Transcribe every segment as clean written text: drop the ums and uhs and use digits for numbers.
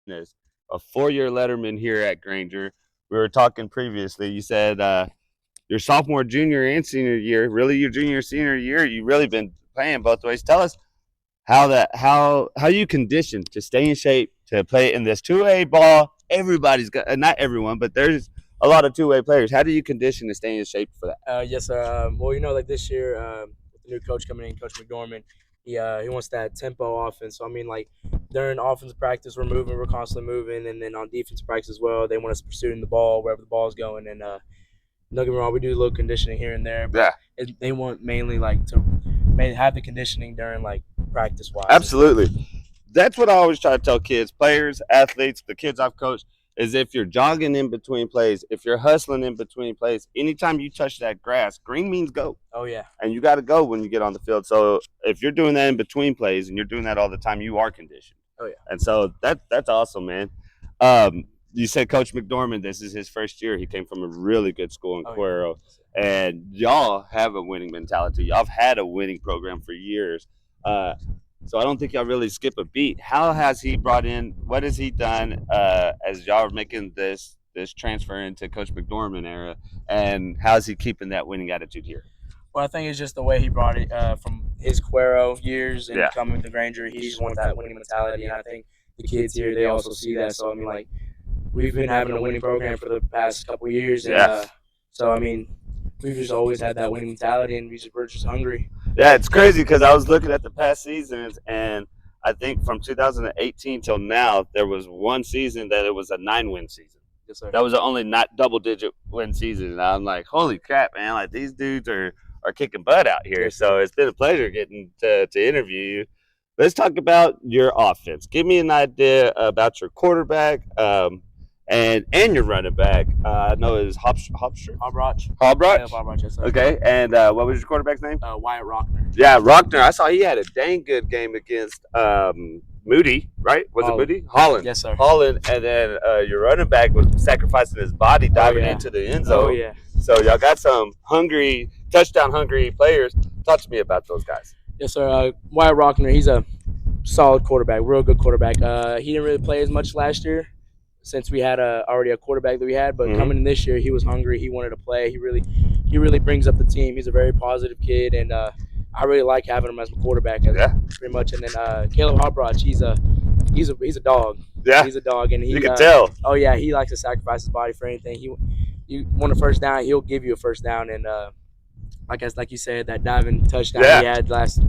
Martinez, a 4-year letterman here at Granger. We were talking previously. You said your sophomore, junior, and senior year, really your junior, senior year, you've really been playing both ways. Tell us how you condition to stay in shape to play in this 2A ball. Everybody's got not everyone, but there's a lot of 2A players. How do you condition to stay in shape for that? Yes, sir. Well, like this year, with the new coach coming in, Coach McDormand, he wants that tempo offense. So I mean, like during offense practice, we're constantly moving, and then on defense practice as well, they want us pursuing the ball wherever the ball is going. And don't get me wrong, we do a little conditioning here and there, but Yeah, they want mainly like to have the conditioning during like practice wise and stuff. absolutely. That's what I always try to tell kids, players, athletes, the kids I've coached, is if you're jogging in between plays, if you're hustling in between plays, anytime you touch that grass, green means go. Oh yeah, And you got to go when you get on the field. So if you're doing that in between plays and you're doing that all the time, you are conditioned. oh yeah. And so that's awesome, man. You said Coach McDormand, this is his first year. He came from a really good school in Oh Cuero. yeah. And y'all have a winning mentality. Y'all have had a winning program for years. So I don't think y'all really skip a beat. How has he brought in? What has he done as y'all are making this transfer into Coach McDormand era? And how's he keeping that winning attitude here? Well, I think it's just the way he brought it from his Cuero years and Yeah. coming to Granger. He just wants that winning mentality, and I think the kids here they also see that. So I mean, like we've been having a winning program for the past couple of years, and Yeah. so I mean, we've just always had that winning mentality, and we're just hungry. Yeah, it's crazy because I was looking at the past seasons, and I think from 2018 till now, there was one season that it was a 9-win season. Yes, sir. That was the only not double-digit win season, and I'm like, holy crap, man! Like these dudes are kicking butt out here. Yes, So sir. it's been a pleasure getting to interview you. Let's talk about your offense. Give me an idea about your quarterback, and your running back. I know it is Hobster. Hobroch. Hobroch. Hobroch, yes, sir. Okay, and what was your quarterback's name? Wyatt Rockner. Yeah, Rockner. I saw he had a dang good game against Moody, right? Was it Holland. Moody? Holland. Yes, sir. Holland, and then your running back was sacrificing his body, diving yeah. into the end zone. Oh yeah. So y'all got some hungry, touchdown hungry players. Talk to me about those guys. Yes, sir. Wyatt Rockner, he's a solid quarterback, real good quarterback. He didn't really play as much last year since we had already a quarterback that we had, but coming in this year, he was hungry. He wanted to play. He really brings up the team. He's a very positive kid, and I really like having him as my quarterback. Yeah. Pretty much. And then Caleb Hobroch, he's a dog. Yeah. He's a dog, and you can tell. Oh yeah, he likes to sacrifice his body for anything. You want a first down, he'll give you a first down, and like you said, that diving touchdown he had last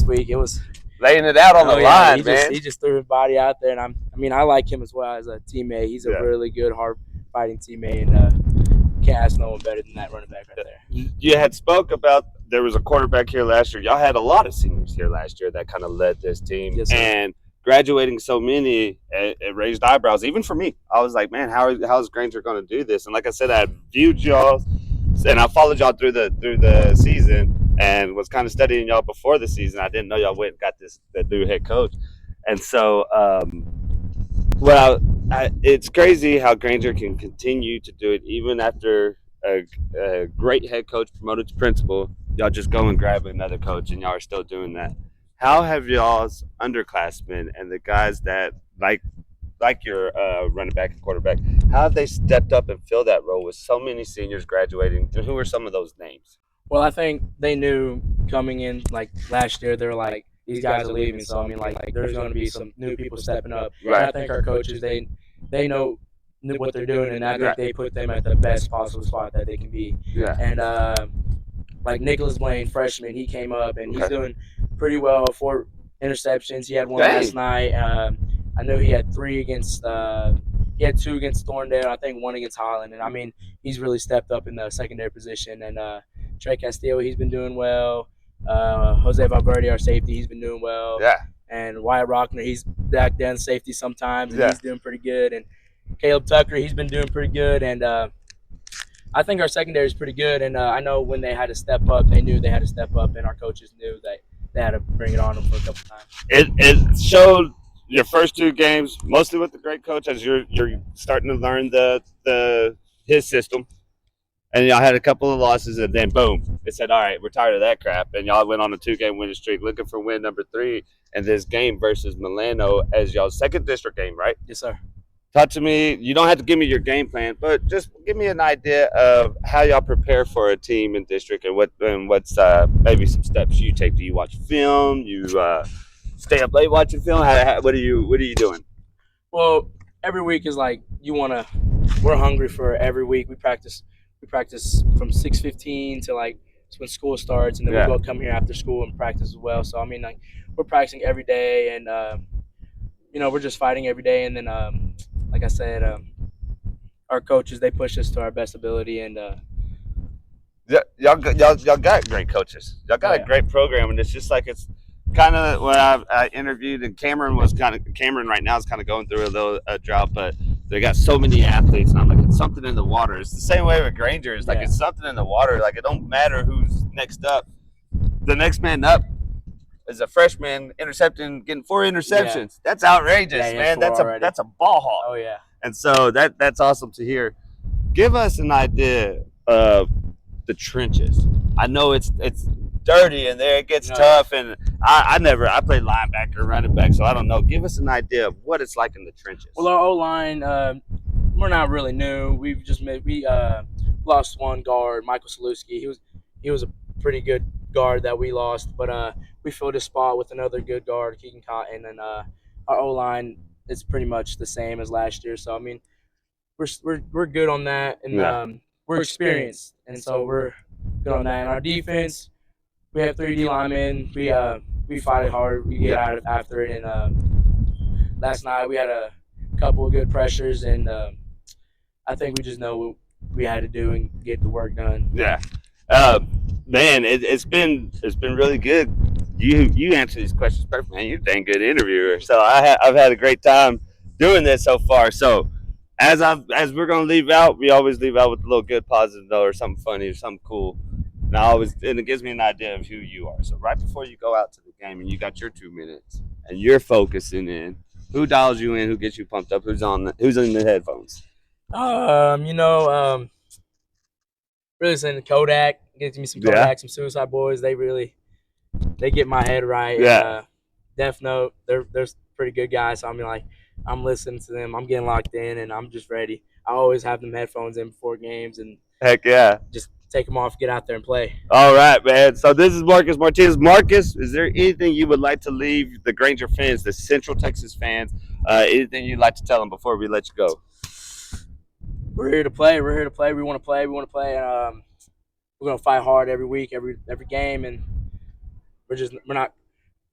week, it was laying it out on the line, man. He just threw his body out there, and I like him as well as a teammate. He's a really good, hard fighting teammate, and can't ask no one better than that running back right there. You had spoke about there was a quarterback here last year. Y'all had a lot of seniors here last year that kind of led this team, yes, sir. And graduating so many, it raised eyebrows, even for me. I was like, man, how is Granger going to do this? And like I said, I viewed y'all, and I followed y'all through the season, and was kind of studying y'all before the season. I didn't know y'all went and got the new head coach, and so it's crazy how Granger can continue to do it even after a great head coach promoted to principal. Y'all just go and grab another coach, and y'all are still doing that. How have y'all's underclassmen and the guys that like your running back and quarterback, how have they stepped up and filled that role with so many seniors graduating? And who are some of those names? Well, I think they knew coming in like last year. They were like, these guys are leaving, so I mean, like there's going to be some new people stepping up. Right. And I think our coaches they know what they're doing, and I think they put them at the best possible spot that they can be. Yeah. And like Nicholas Blaine, freshman, he came up and he's doing pretty well. 4 interceptions. He had one last night. I know he had 3 against. He had 2 against Thorndale. I think 1 against Holland. And I mean, he's really stepped up in the secondary position. And Trey Castillo, he's been doing well. Jose Valverde, our safety, he's been doing well. Yeah. And Wyatt Rockner, he's back down safety sometimes, and he's doing pretty good. And Caleb Tucker, he's been doing pretty good. And I think our secondary is pretty good. And I know when they had to step up, they knew they had to step up, and our coaches knew that they had to bring it on them for a couple times. It showed your first 2 games mostly with the great coach as you're starting to learn his system. and y'all had a couple of losses, and then boom, it said, "All right, we're tired of that crap," and y'all went on a 2-game winning streak, looking for win number 3 in this game versus Milano as y'all's second district game, right? Yes, sir. Talk to me. You don't have to give me your game plan, but just give me an idea of how y'all prepare for a team in district, and what's maybe some steps you take. Do you watch film? You stay up late watching film? What are you doing? Well, every week is like we're hungry for every week. We practice from 6:15 to like it's when school starts, and then Yeah. we go come here after school and practice as well. So I mean, like we're practicing every day, and we're just fighting every day. And then, like I said, our coaches they push us to our best ability, and Y'all got great coaches. Y'all got yeah. a great program, and it's just like it's kind of when I interviewed, and Cameron right now is kind of going through a little drought, but they got so many athletes, and I'm like, it's something in the water. It's the same way with Granger. It's like Yeah. it's something in the water. Like it don't matter who's next up. The next man up is a freshman intercepting, getting 4 interceptions. That's outrageous, Yeah, he has man. 4 already. That's a ball hawk. Oh yeah. And so that's awesome to hear. Give us an idea of the trenches. I know it's dirty in there. It gets tough, and I played linebacker, running back, so I don't know. Give us an idea of what it's like in the trenches. Well, our O line, we're not really new. We lost one guard, Michael Saluski. He was a pretty good guard that we lost, but we filled his spot with another good guard, Keegan Cotton, and our O line is pretty much the same as last year. So I mean, we're good on that, and we're experienced, and so we're good on that. And our defense, we have 3D linemen. We fight it hard. We get out after it, and last night we had a couple of good pressures, and I think we just know what we had to do and get the work done. Yeah, man, it's been really good. You answer these questions perfect, man. You're a dang good interviewer. So I've had a great time doing this so far. So as we're gonna leave out, we always leave out with a little good positive note or something funny or something cool. And it gives me an idea of who you are. So right before you go out to the game and you got your 2 minutes and you're focusing in, who dials you in? Who gets you pumped up? Who's in the headphones? Really saying Kodak gives me some Kodak, some Suicide Boys. They get my head right. Yeah. And, Death Note, they're pretty good guys. So I mean, like I'm listening to them. I'm getting locked in, and I'm just ready. I always have them headphones in before games, and Heck yeah. just take them off, get out there and play. All right, man. So this is Marcus Martinez. Marcus, is there anything you would like to leave the Granger fans, the Central Texas fans, anything you'd like to tell them before we let you go? We're here to play. We're here to play. We want to play. We want to play. And we're gonna fight hard every week, every game, and we're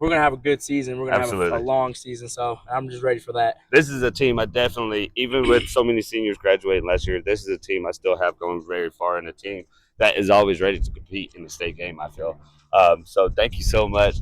gonna have a good season. We're gonna have a long season. So I'm just ready for that. This is a team I definitely, even with so many seniors graduating last year, this is a team I still have going very far, and a team that is always ready to compete in the state game, I feel. So thank you so much.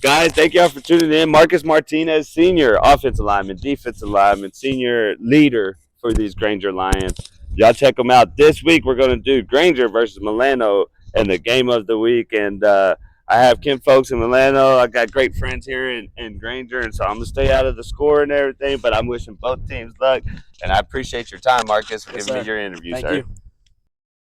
Guys, thank y'all for tuning in. Marcus Martinez, senior offensive lineman, defensive lineman, senior leader for these Granger Lions. Y'all check them out. This week we're going to do Granger versus Milano in the game of the week. And I have Kim folks in Milano. I got great friends here in Granger, and so I'm going to stay out of the score and everything, but I'm wishing both teams luck. And I appreciate your time, Marcus, for giving me your interview, Thank sir. you.